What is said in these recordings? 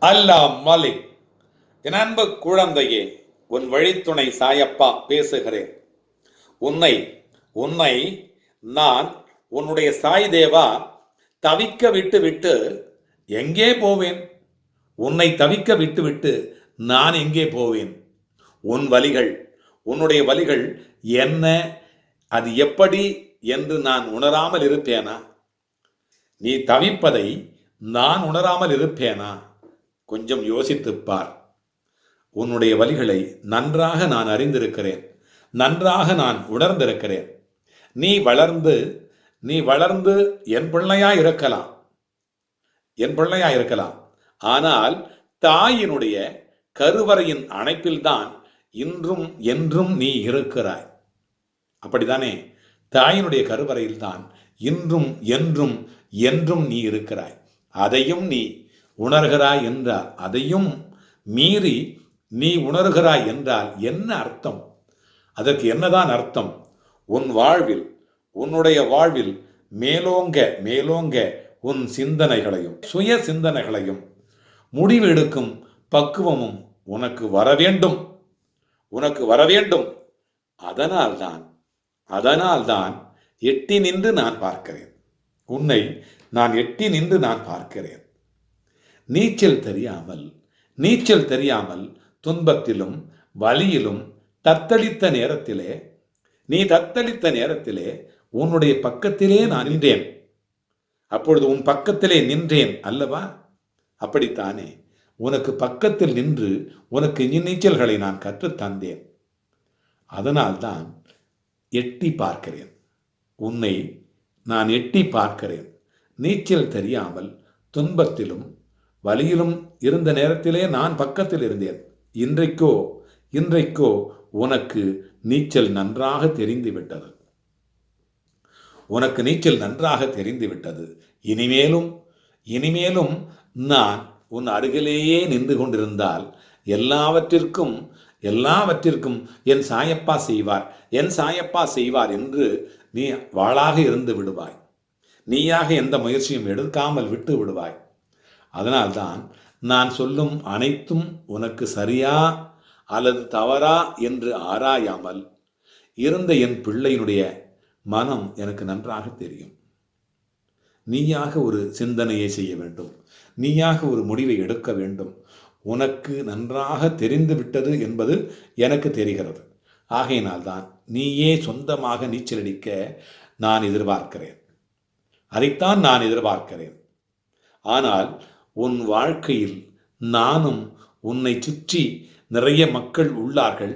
அல்லாஹ் மலிக். என் அன்பு குழந்தையே, உன் வழித்துணை சாயப்பா பேசுகிறேன். உன்னை உன்னை நான் உன்னுடைய சாய் தேவா தவிக்க விட்டு விட்டு எங்கே போவேன்? உன்னை தவிக்க விட்டு விட்டு நான் எங்கே போவேன்? உன் வலிகள், உன்னுடைய வலிகள் என்ன, அது எப்படி என்று நான் உணராமல் இருப்பேனா? நீ தவிப்பதை நான் உணராமல் இருப்பேனா? கொஞ்சம் யோசித்துப் பார். உன்னுடைய வலிகளை நன்றாக நான் அறிந்திருக்கிறேன், நன்றாக நான் உணர்ந்திருக்கிறேன். நீ வளர்ந்து என் பிள்ளையா இருக்கலாம், என் பிள்ளையா இருக்கலாம். ஆனால் தாயினுடைய கருவறையின் அணைப்பில்தான் இன்றும் என்றும் நீ இருக்கிறாய். அப்படித்தானே? தாயினுடைய கருவறையில் தான் இன்றும் என்றும் என்றும் நீ இருக்கிறாய். அதையும் நீ உணர்கிறாய் என்றால், அதையும் மீறி நீ உணர்கிறாய் என்றால் என்ன அர்த்தம்? அதற்கு என்னதான் அர்த்தம்? உன் வாழ்வில், உன்னுடைய வாழ்வில் மேலோங்க மேலோங்க உன் சிந்தனைகளையும் சுய சிந்தனைகளையும் முடிவு எடுக்கும் பக்குவமும் உனக்கு வர வேண்டும், உனக்கு வர வேண்டும். அதனால்தான் எட்டி நின்று நான் பார்க்கிறேன். உன்னை நான் எட்டி நின்று நான் பார்க்கிறேன். நீச்சல் தெரியாமல் துன்பத்திலும் வலியிலும் தத்தளித்த நேரத்திலே உன்னுடைய பக்கத்திலே நான் நின்றேன். அப்பொழுது உன் பக்கத்திலே நின்றேன் அல்லவா? அப்படித்தானே உனக்கு பக்கத்தில் நின்று உனக்கு நீச்சல்களை நான் கற்றுத் தந்தேன். அதனால்தான் எட்டி பார்க்கிறேன், உன்னை நான் எட்டி பார்க்கிறேன். நீச்சல் தெரியாமல் துன்பத்திலும் வலியிலும் இருந்த நேரத்திலே நான் பக்கத்தில் இருந்தேன். இன்றைக்கோ உனக்கு நீச்சல் நன்றாக தெரிந்துவிட்டது. உனக்கு நீச்சல் நன்றாக தெரிந்துவிட்டது. இனிமேலும் நான் உன் அருகிலேயே நின்று கொண்டிருந்தால் எல்லாவற்றிற்கும் என் சாயப்பா செய்வார் என்று நீ வாளாக இருந்து விடுவாய். நீயாக எந்த முயற்சியும் எடுக்காமல் விட்டு விடுவாய். அதனால்தான் நான் சொல்லும் அனைத்தும் உனக்கு சரியா அல்லது தவறா என்று ஆராயாமல் இருந்த என் பிள்ளையினுடைய மனம் எனக்கு நன்றாக தெரியும். நீயாக ஒரு சிந்தனையை செய்ய வேண்டும், நீயாக ஒரு முடிவை எடுக்க வேண்டும். உனக்கு நன்றாக தெரிந்து விட்டது என்பது எனக்கு தெரிகிறது. ஆகையினால்தான் நீயே சொந்தமாக நீச்சலடிக்க நான் எதிர்பார்க்கிறேன். அதைத்தான் நான் எதிர்பார்க்கிறேன். ஆனால் உன் வாழ்க்கையில் நானும் உன்னை சுற்றி நிறைய மக்கள் உள்ளார்கள்.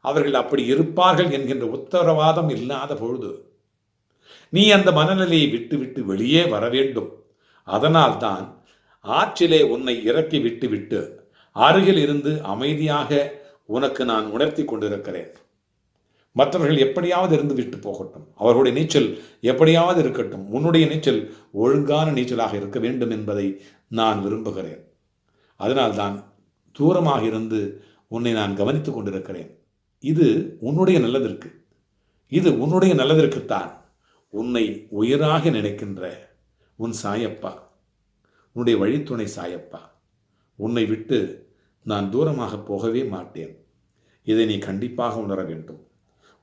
அவர்கள் அப்படி இருப்பார்கள் என்கின்ற உத்தரவாதம் இல்லாத பொழுது நீ அந்த மனநிலையை விட்டு வெளியே வர வேண்டும். அதனால்தான் ஆற்றிலே உன்னை இறக்கி விட்டு அருகில் இருந்து அமைதியாக உனக்கு நான் உணர்த்தி கொண்டிருக்கிறேன். மற்றவர்கள் எப்படியாவது இருந்து விட்டு போகட்டும், அவர்களுடைய நீச்சல் எப்படியாவது இருக்கட்டும், உன்னுடைய நீச்சல் ஒழுங்கான நீச்சலாக இருக்க வேண்டும் என்பதை நான் விரும்புகிறேன். அதனால்தான் தூரமாக இருந்து உன்னை நான் கவனித்துக் கொண்டிருக்கிறேன். இது உன்னுடைய நல்லதற்குத்தான். உன்னை உயிராக நினைக்கின்ற உன் சாயப்பா, உன்னுடைய வழித்துணை சாயப்பா, உன்னை விட்டு நான் தூரமாக போகவே மாட்டேன். இதை நீ கண்டிப்பாக உணர வேண்டும்.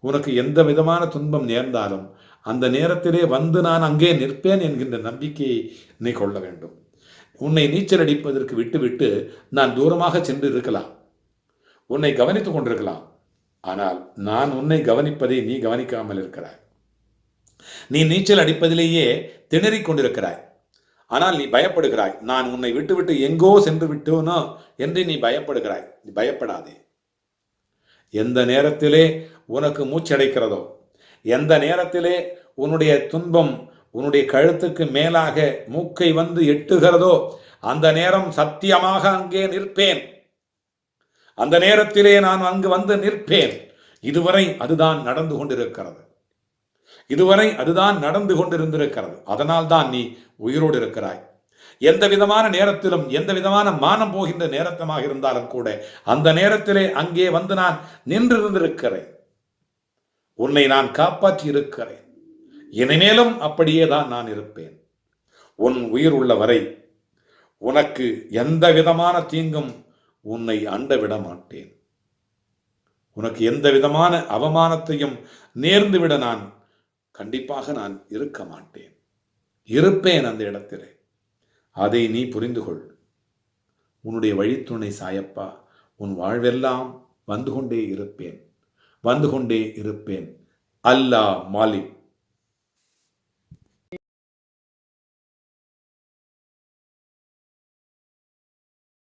உனக்கு எந்த விதமான துன்பம் நேர்ந்தாலும் அந்த நேரத்திலே வந்து நான் அங்கே நிற்பேன் என்கின்ற நம்பிக்கையை நீ கொள்ள வேண்டும். உன்னை நீச்சல் அடிப்பதற்கு விட்டு நான் தூரமாக சென்று இருக்கலாம், உன்னை கவனித்துக் கொண்டிருக்கலாம். ஆனால் நான் உன்னை கவனிப்பதை நீ கவனிக்காமல் இருக்கிறாய். நீ நீச்சல் அடிப்பதிலேயே திணறிக் கொண்டிருக்கிறாய். ஆனால் நீ பயப்படுகிறாய். நான் உன்னை விட்டு எங்கோ சென்று விட்டோனோ என்று நீ பயப்படுகிறாய். நீ பயப்படாதே. எந்த நேரத்திலே உனக்கு மூச்சடைக்கிறதோ, எந்த நேரத்திலே உன்னுடைய துன்பம் உன்னுடைய கழுத்துக்கு மேலாக மூக்கை வந்து எட்டுகிறதோ, அந்த நேரம் சத்தியமாக அங்கே நிற்பேன். அந்த நேரத்திலே நான் அங்கு வந்து நிற்பேன். இதுவரை அதுதான் நடந்து கொண்டிருந்திருக்கிறது. அதனால் தான் நீ உயிரோடு இருக்கிறாய். எந்த விதமான நேரத்திலும், எந்த விதமான மானம் போகின்ற நேரத்தமாக இருந்தாலும் கூட அந்த நேரத்திலே அங்கே வந்து நான் நின்றிருந்திருக்கிறேன். உன்னை நான் காப்பாற்றி இருக்கிறேன். இனிமேலும் அப்படியே தான் நான் இருப்பேன். உன் உயிர் உள்ள வரை, உனக்கு எந்த விதமான தீங்கும் உன்னை அண்ட விட மாட்டேன். உனக்கு எந்த விதமான அவமானத்தையும் நேர்ந்துவிட நான் கண்டிப்பாக நான் இருக்க மாட்டேன். இருப்பேன் அந்த இடத்திலே. அதை நீ புரிந்து கொள். உன்னுடைய வழித்துணை சாயப்பா உன் வாழ்வெல்லாம் வந்து கொண்டே இருப்பேன். அல்லாஹ் மாலிக்.